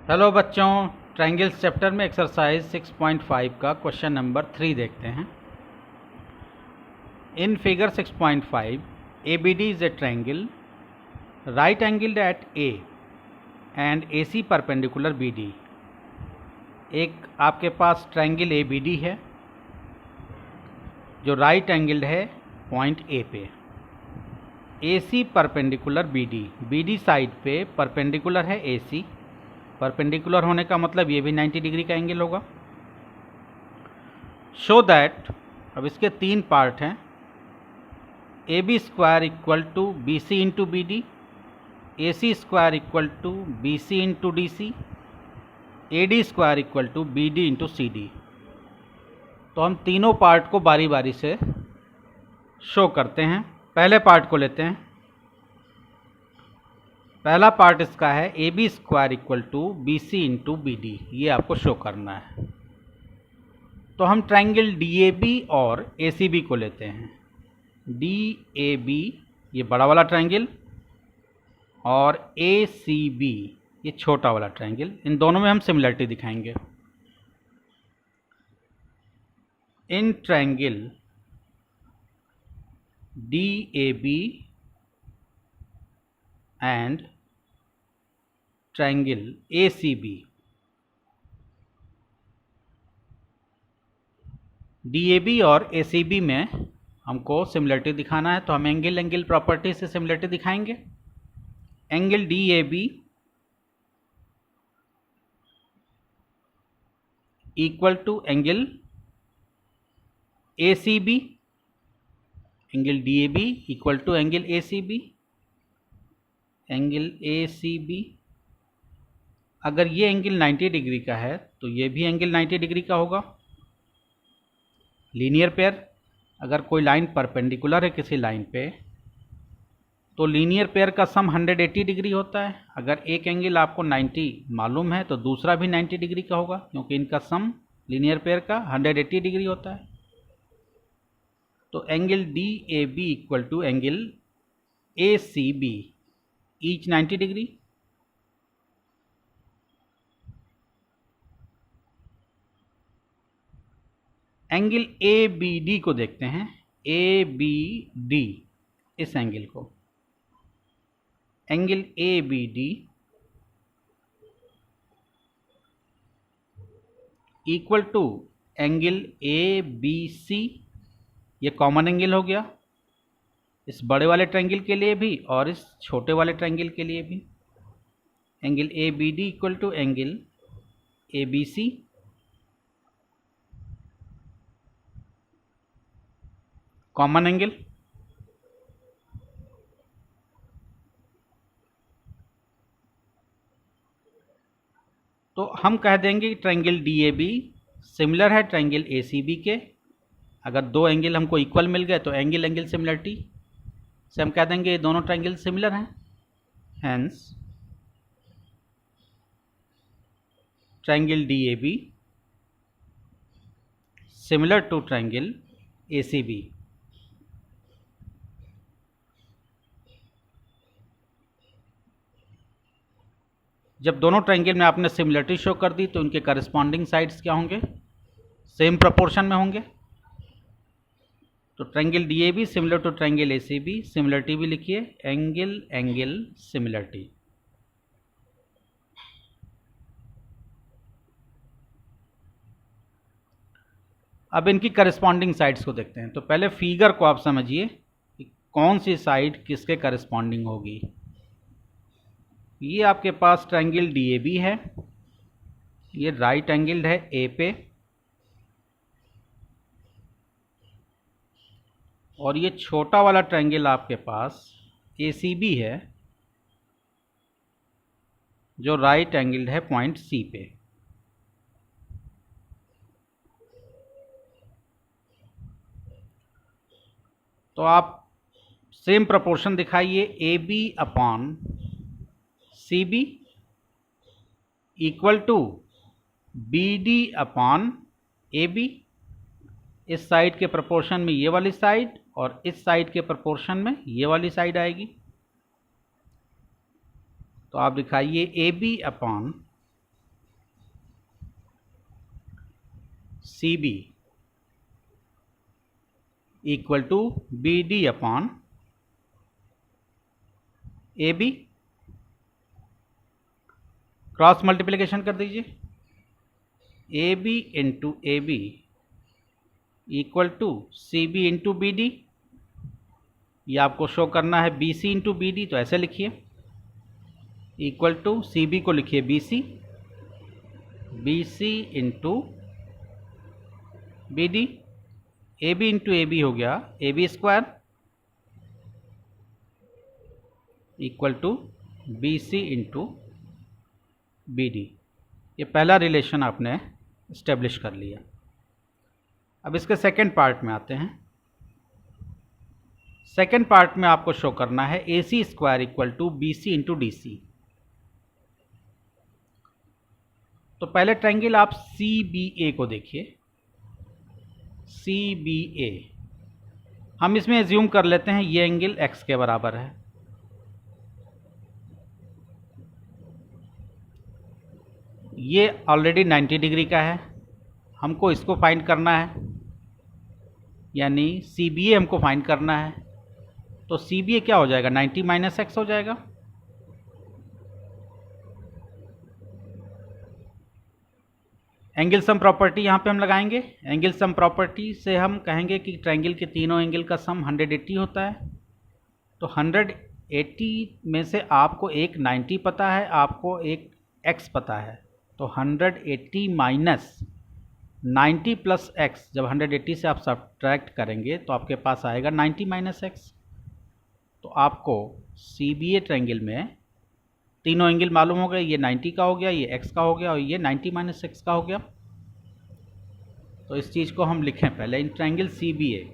Hello बच्चों, triangles chapter में exercise 6.5 का क्वेश्चन नंबर 3 देखते हैं। In figure 6.5 ABD is a triangle right angled at A and AC perpendicular BD। एक आपके पास ट्रायंगल ABD है जो राइट एंगल्ड है पॉइंट A पे। AC परपेंडिकुलर BD साइड पे परपेंडिकुलर है AC। परपेंडिकुलर होने का मतलब ये भी 90 डिग्री का एंगल होगा। शो दैट, अब इसके 3 पार्ट हैं। AB square equal to BC into BD, AC square equal to BC into DC, AD square equal to BD into CD। तो हम तीनों पार्ट को बारी बारी से शो करते हैं। पहले पार्ट को लेते हैं। पहला पार्ट इसका है AB square equal to BC into BD, ये आपको शो करना है। तो हम ट्रायंगल DAB और ACB को लेते हैं। DAB ये बड़ा वाला ट्रायंगल और ACB ये छोटा वाला ट्रायंगल, इन दोनों में हम सिमिलरिटी दिखाएंगे। In triangle DAB and triangle ACB, DAB और ACB में हमको सिमिलरिटी दिखाना है, तो हम एंगल प्रॉपर्टी से सिमिलरिटी दिखाएंगे। Angle DAB equal to angle ACB, angle DAB equal to angle ACB। Angle ACB, अगर ये एंगल 90 डिग्री का है तो ये भी एंगल 90 डिग्री का होगा। लीनियर पेयर, अगर कोई लाइन परपेंडिकुलर है किसी लाइन पे तो लीनियर पेयर का सम 180 डिग्री होता है। अगर एक एंगल आपको 90 मालूम है तो दूसरा भी 90 डिग्री का होगा, क्योंकि इनका सम लीनियर पेयर का 180 डिग्री होता है। तो angle DAB equal to angle ACB, each 90 degree. Angle ABD को देखते हैं। ABD, इस एंगल को, angle ABD equal to angle ABC, ये कॉमन एंगल हो गया इस बड़े वाले ट्रायंगल के लिए भी और इस छोटे वाले ट्रायंगल के लिए भी। Angle ABD equal to angle ABC, common angle. तो हम कह देंगे कि ट्रायंगल DAB सिमिलर है ट्रायंगल ACB के। अगर दो एंगल हमको इक्वल मिल गए तो एंगल सिमिलरिटी से हम कह देंगे ये दोनों ट्रायंगल सिमिलर हैं। Hence triangle DAB similar to triangle ACB। जब दोनों ट्रायंगल में आपने सिमिलरिटी शो कर दी तो उनके करस्पॉन्डिंग साइड्स क्या होंगे? सेम प्रोपोर्शन में होंगे। तो triangle DAB similar to triangle ACB, similarity भी लिखिए एंगल सिमिलरिटी। अब इनकी करस्पॉन्डिंग साइड्स को देखते हैं। तो पहले फिगर को आप समझिए कि कौन सी साइड किसके करस्पॉन्डिंग होगी। ये आपके पास ट्रायंगल DAB है, ये राइट एंगल्ड है A पे, और ये छोटा वाला ट्रायंगल आपके पास ACB है जो राइट एंगल्ड है पॉइंट C पे। तो आप सेम प्रोपोर्शन दिखाइए। AB upon CB equal to BD upon AB। इस साइड के प्रोपोर्शन में ये वाली साइड और इस साइड के प्रोपोर्शन में ये वाली साइड आएगी। तो आप दिखाइए AB upon C B equal to B D upon A B, cross multiplication कर दीजिए, A B into A B equal to C B into B D. ये आपको शो करना है B C into B D, तो ऐसे लिखिए, equal to C B को लिखिए B C into B D, A B into A B हो गया A B square equal to B C into B D. ये पहला रिलेशन आपने इस्टेब्लिश कर लिया। अब इसके सेकेंड पार्ट में आते हैं। सेकेंड पार्ट में आपको शो करना है A C square equal to B C into D C. तो पहले ट्रायंगल आप सी बी ए को देखिए, सी बी ए। हम इसमें एज्यूम कर लेते हैं ये एंगल एक्स के बराबर है। ये ऑलरेडी 90 डिग्री का है, हमको इसको फाइंड करना है, यानी सी बी ए हमको फाइंड करना है। तो सी बी ए क्या हो जाएगा, 90 माइनस एक्स हो जाएगा। एंगल सम प्रॉपर्टी यहाँ पे हम लगाएंगे। एंगल सम प्रॉपर्टी से हम कहेंगे कि ट्रायंगल के तीनों एंगल का सम 180 होता है। तो 180 में से आपको एक 90 पता है, आपको एक x पता है। तो 180 माइनस 90 प्लस x, जब 180 से आप सब्ट्रैक्ट करेंगे तो आपके पास आएगा 90 माइनस एक्स। तो आपको सी बी ए ट्रायंगल में तीनों एंगल मालूम हो गए, ये 90 का हो गया, ये x का हो गया और ये 90 माइनस एक्स का हो गया। तो इस चीज़ को हम लिखें पहले इन ट्रायंगल सी बी ए।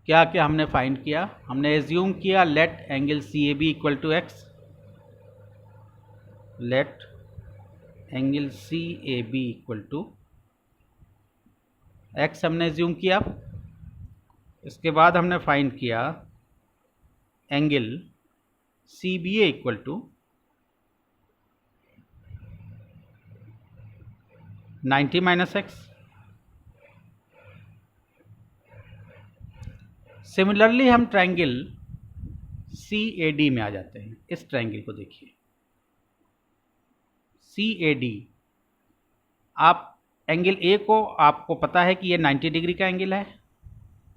क्या क्या हमने फाइंड किया, हमने एज्यूम किया let angle C A B equal to x, let angle C A B equal to x हमने एज्यूम किया। इसके बाद हमने फाइंड किया angle C B A equal to 90 minus x. Similarly हम ट्रायंगल सी ए डी में आ जाते हैं। इस ट्रायंगल को देखिए, सी ए डी। आप एंगल ए को आपको पता है कि ये 90 डिग्री का एंगल है,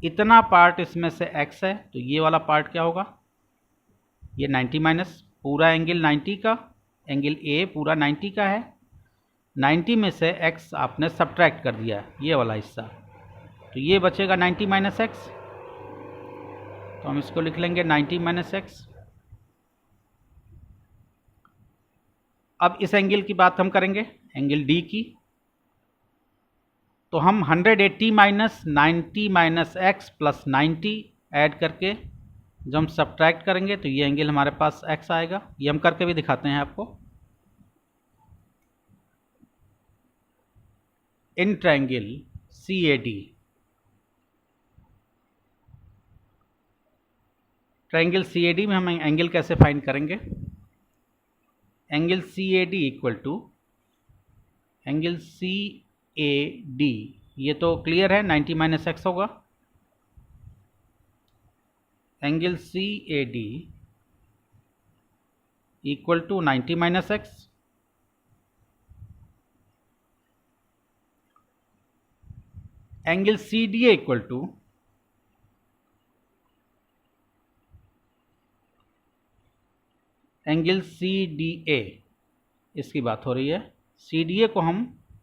इतना पार्ट इसमें से x है, तो ये वाला पार्ट क्या होगा, ये 90 माइनस पूरा एंगल 90 का, एंगल ए पूरा 90 का है, 90 में से x आपने सब्ट्रैक्ट कर दिया ये वाला हिस्सा, तो ये बचेगा 90 माइनस एक्स। तो हम इसको लिख लेंगे 90 माइनस एक्स। अब इस एंगल की बात हम करेंगे, एंगल डी की। तो हम 180 minus 90 minus x plus 90 add करके जब हम सब्ट्रैक्ट करेंगे तो ये एंगल हमारे पास x आएगा। ये हम करके भी दिखाते हैं आपको। In triangle C A D, triangle C A D में हम एंगल कैसे फाइंड करेंगे, angle C A D equal to angle C A D, ये तो क्लियर है 90 माइनस एक्स होगा। Angle C A D equal to 90 minus x. Angle C D A equal to angle C D A, इसकी बात हो रही है। सी D ए को हम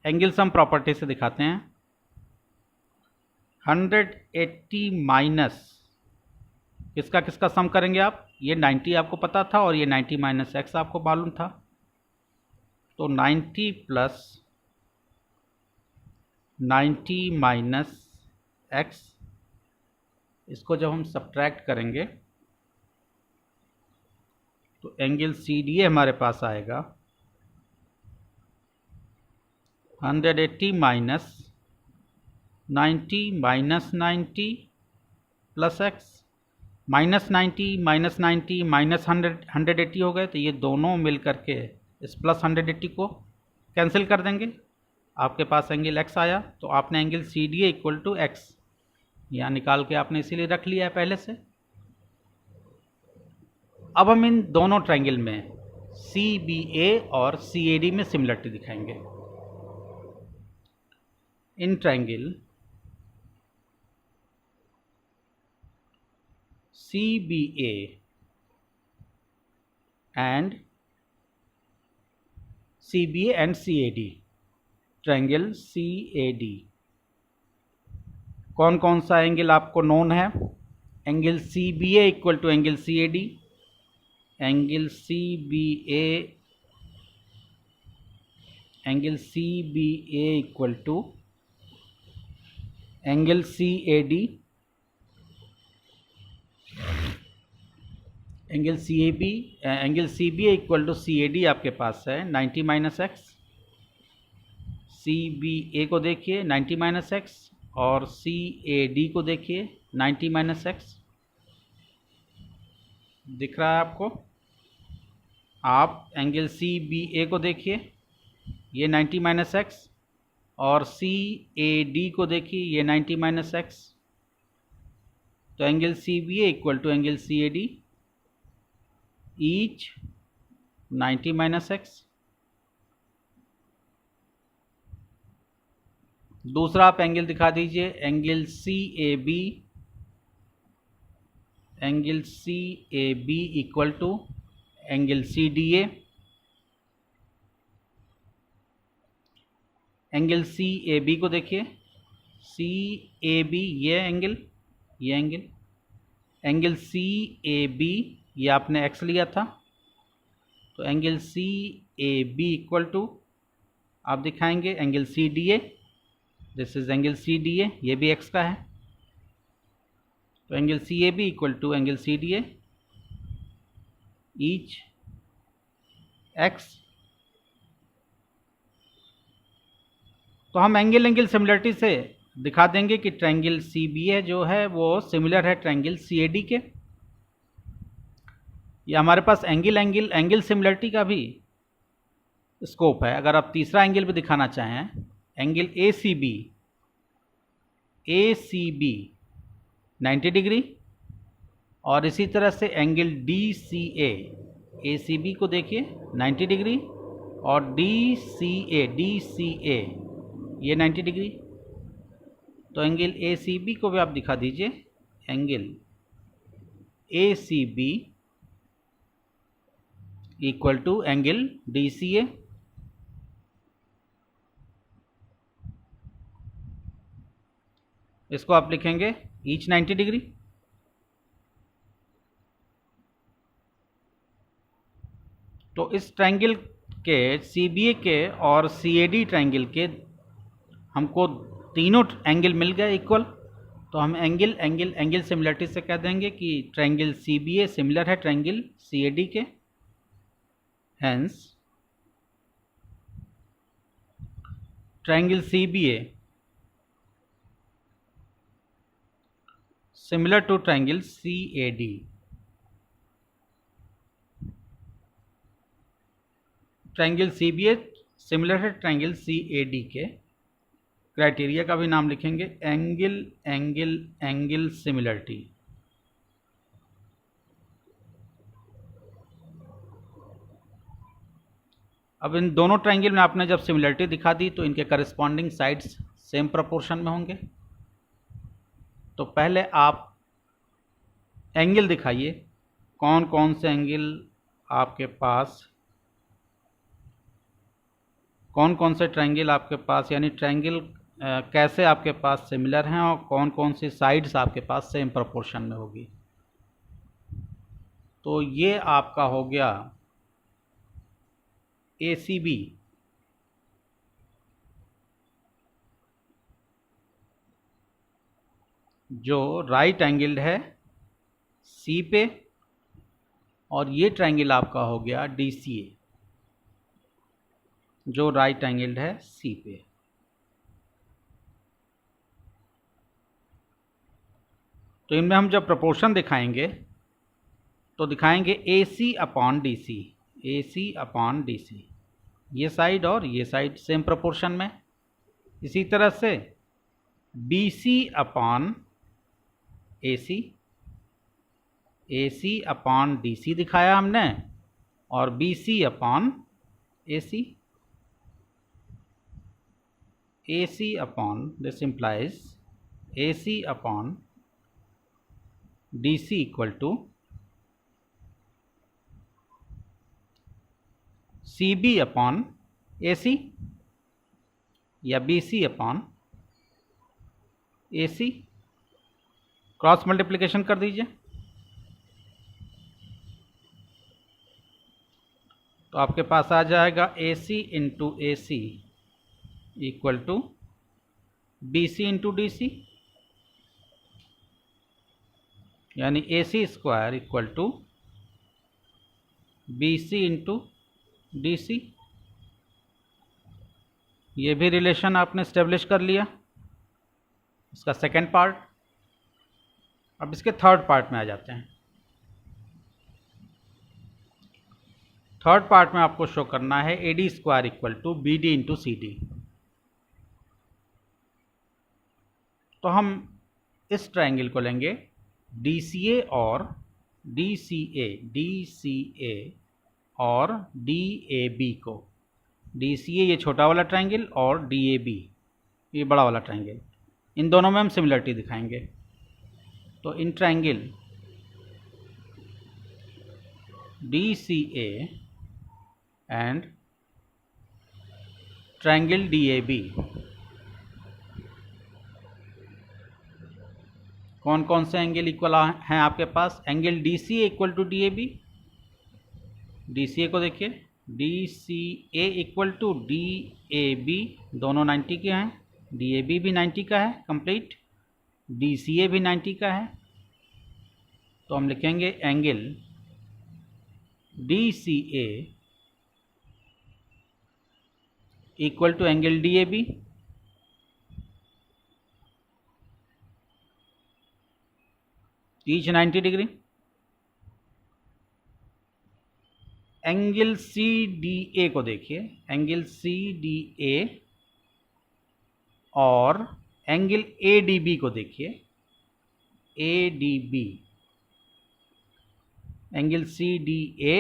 एंगल सम प्रॉपर्टी से दिखाते हैं। 180 माइनस किसका किसका सम करेंगे आप, ये 90 आपको पता था और ये 90 माइनस एक्स आपको मालूम था। तो 90 प्लस 90 माइनस एक्स, इसको जब हम सब्ट्रैक्ट करेंगे तो एंगल सी डी ए हमारे पास आएगा 180 माइनस 90 माइनस 90 प्लस एक्स। -90 -180 हो गए, तो ये दोनों मिल करके इस +180 को कैंसिल कर देंगे। आपके पास एंगल x आया, तो आपने angle CDA equal to x यहाँ निकाल के आपने इसीलिए रख लिया है पहले से। अब हम इन दोनों ट्रायंगल में CBA और CAD में सिमिलरिटी दिखाएंगे। In triangle CBA and CAD, triangle CAD, कौन कौन सा एंगल आपको नोन है? Angle CBA equal to angle CAD, angle CBA equal to angle CAD, angle CBA equal to CAD आपके पास है 90 माइनस एक्स। CBA को देखिए 90 माइनस एक्स और CAD को देखिए 90 माइनस एक्स। दिख रहा है आपको? आप एंगल CBA को देखिए, ये 90 माइनस एक्स, और CAD को देखिए, ये 90 माइनस एक्स। तो angle CBA equal to angle CAD each 90 minus x. दूसरा आप एंगल दिखा दीजिए, angle CAB equal to angle CDA, angle CAB को देखिए, CAB ये एंगल एंगल CAB ये आपने x लिया था, तो एंगल CAB इक्वल टू आप दिखाएंगे angle CDA, this is angle CDA, ये भी x का है, तो angle CAB equal to angle CDA each x। तो हम एंगल सिमिलरिटी से दिखा देंगे कि ट्रायंगल CBA जो है वो सिमिलर है ट्रायंगल CAD के। या हमारे पास एंगल सिमिलरिटी का भी स्कोप है। अगर आप तीसरा एंगल भी दिखाना चाहें, एंगल ACB 90 डिग्री, और इसी तरह से एंगल DCA, ACB को देखिए 90 डिग्री, और DCA ये 90 डिग्री। तो एंगल ACB को भी आप दिखा दीजिए, angle ACB equal to angle DCA। इसको आप लिखेंगे ईच 90 डिग्री। तो इस ट्रायंगल के CBA के और CAD ट्रायंगल के हमको तीनों एंगल मिल गए इक्वल, तो हम एंगल सिमिलरिटी से कह देंगे कि ट्रायंगल CBA सिमिलर है ट्रायंगल CAD के। Hence, triangle CBA similar to triangle CAD। Triangle CBA similar है ट्रायंगल CAD के। क्राइटेरिया का भी नाम लिखेंगे एंगल सिमिलरिटी। अब इन दोनों ट्रायंगल में आपने जब सिमिलरिटी दिखा दी तो इनके करस्पॉन्डिंग साइड्स सेम प्रोपोर्शन में होंगे। तो पहले आप एंगल दिखाइए, कौन कौन से एंगल आपके पास, कौन कौन से ट्रायंगल आपके पास, यानी ट्रायंगल कैसे आपके पास सिमिलर हैं और कौन कौन सी साइड्स आपके पास सेम प्रोपोर्शन में होगी। तो ये आपका हो गया ACB, जो राइट एंगल्ड है C पे, और ये ट्रायंगल आपका हो गया DCA, जो राइट एंगल्ड है C पे। तो इनमें हम जब प्रोपोर्शन दिखाएंगे तो दिखाएंगे AC upon DC, AC upon DC, ये साइड और ये साइड सेम प्रोपोर्शन में। इसी तरह से BC upon AC, AC upon DC दिखाया हमने, और BC upon AC, AC upon, this implies AC upon DC equal to CB upon AC या BC upon AC। Cross multiplication कर दीजिए तो आपके पास आ जाएगा AC into AC equal to BC into DC, यानी AC square equal to BC into DC। ये भी रिलेशन आपने स्टेब्लिश कर लिया, इसका सेकेंड पार्ट। अब इसके थर्ड पार्ट में आ जाते हैं। थर्ड पार्ट में आपको शो करना है AD square equal to BD into CD। तो हम इस ट्रायंगल को लेंगे DCA और DCA, DCA और DAB को। DCA ये छोटा वाला ट्रायंगल और DAB ये बड़ा वाला ट्रायंगल, इन दोनों में हम सिमिलरिटी दिखाएंगे। तो इन triangle DCA and triangle DAB कौन कौन से एंगल इक्वल हैं आपके पास? Angle DCA equal to DAB, DCA को देखिए, DCA इक्वल टू DAB, दोनों 90 के हैं, DAB भी 90 का है कंप्लीट, DCA भी 90 का है। तो हम लिखेंगे angle DCA equal to angle DAB, each 90 degree. Angle CDA को देखिए, एंगल CDA और एंगल ADB को देखिए, ADB, एंगल CDA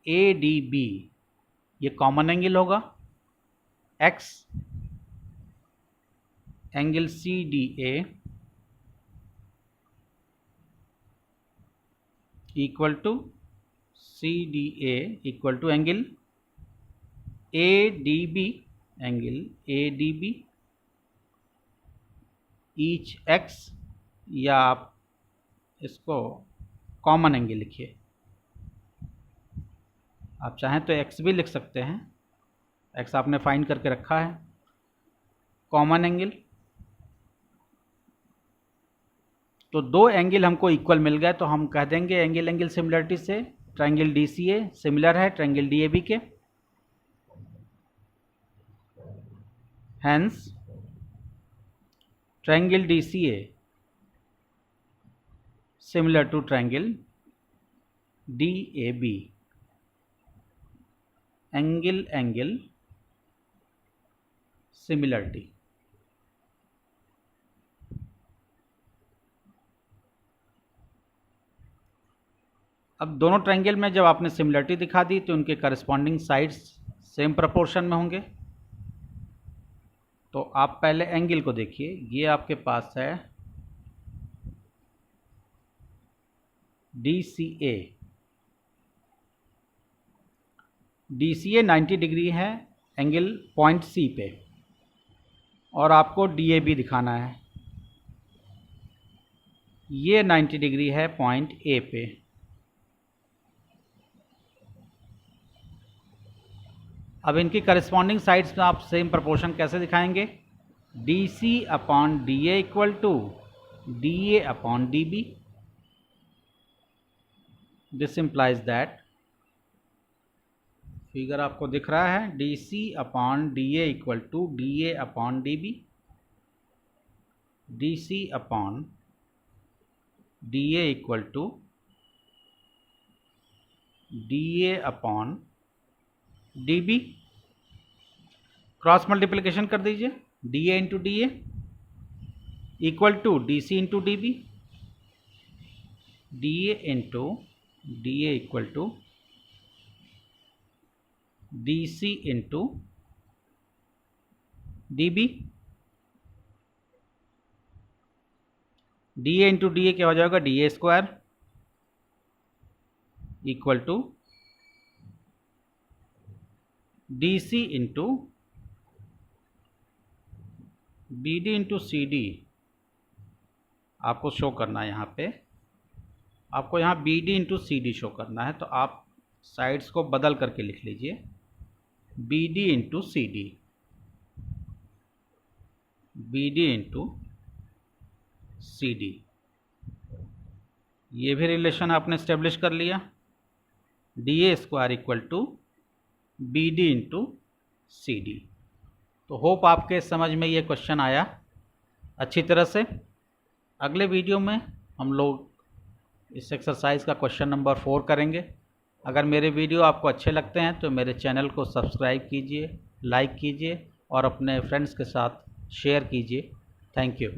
ADB ये कॉमन एंगल होगा X, angle CDA equal to CDA equal to angle ADB, angle ADB each X, या आप इसको कॉमन एंगल लिखिए, आप चाहें तो X भी लिख सकते हैं, X आपने फाइंड करके रखा है, कॉमन एंगल। तो दो एंगल हमको इक्वल मिल गए, तो हम कह देंगे एंगल एंगल सिमिलरिटी से ट्रायंगल DCA सिमिलर है ट्रायंगल DAB के, hence triangle DCA similar to triangle DAB, angle angle similarity. अब दोनों ट्रायंगल में जब आपने सिमिलरिटी दिखा दी तो उनके करस्पॉन्डिंग साइड्स सेम प्रोपोर्शन में होंगे। तो आप पहले एंगल को देखिए, ये आपके पास है DCA, DCA 90 डिग्री है एंगल पॉइंट C पे, और आपको DAB दिखाना है, ये 90 डिग्री है पॉइंट A पे। अब इनकी करस्पॉन्डिंग साइड्स में आप सेम प्रोपोर्शन कैसे दिखाएंगे? DC upon DA equal to DA upon DB, this implies that, figure आपको दिख रहा है, DC upon DA equal to DA upon DB, DC upon D A equal to D A upon D B. Cross multiplication कर दीजिए, D A into D A equal to D C into D B. D A into D A equal to D C into D B. D A into D ए क्या हो जाएगा, D A square equal to D C into B D into C D. आपको show करना है यहाँ पे, आपको यहाँ B D into C D show करना है, तो आप साइड्स को बदल करके लिख लीजिए, B D into C D, B D into C D. ये भी रिलेशन आपने इस्टेब्लिश कर लिया, D A square equal to B D into C D. तो होप आपके समझ में ये क्वेश्चन आया अच्छी तरह से। अगले वीडियो में हम लोग इस एक्सरसाइज का क्वेश्चन नंबर 4 करेंगे। अगर मेरे वीडियो आपको अच्छे लगते हैं तो मेरे चैनल को सब्सक्राइब कीजिए, लाइक कीजिए और अपने फ्रेंड्स के साथ शेयर कीजिए। Thank you.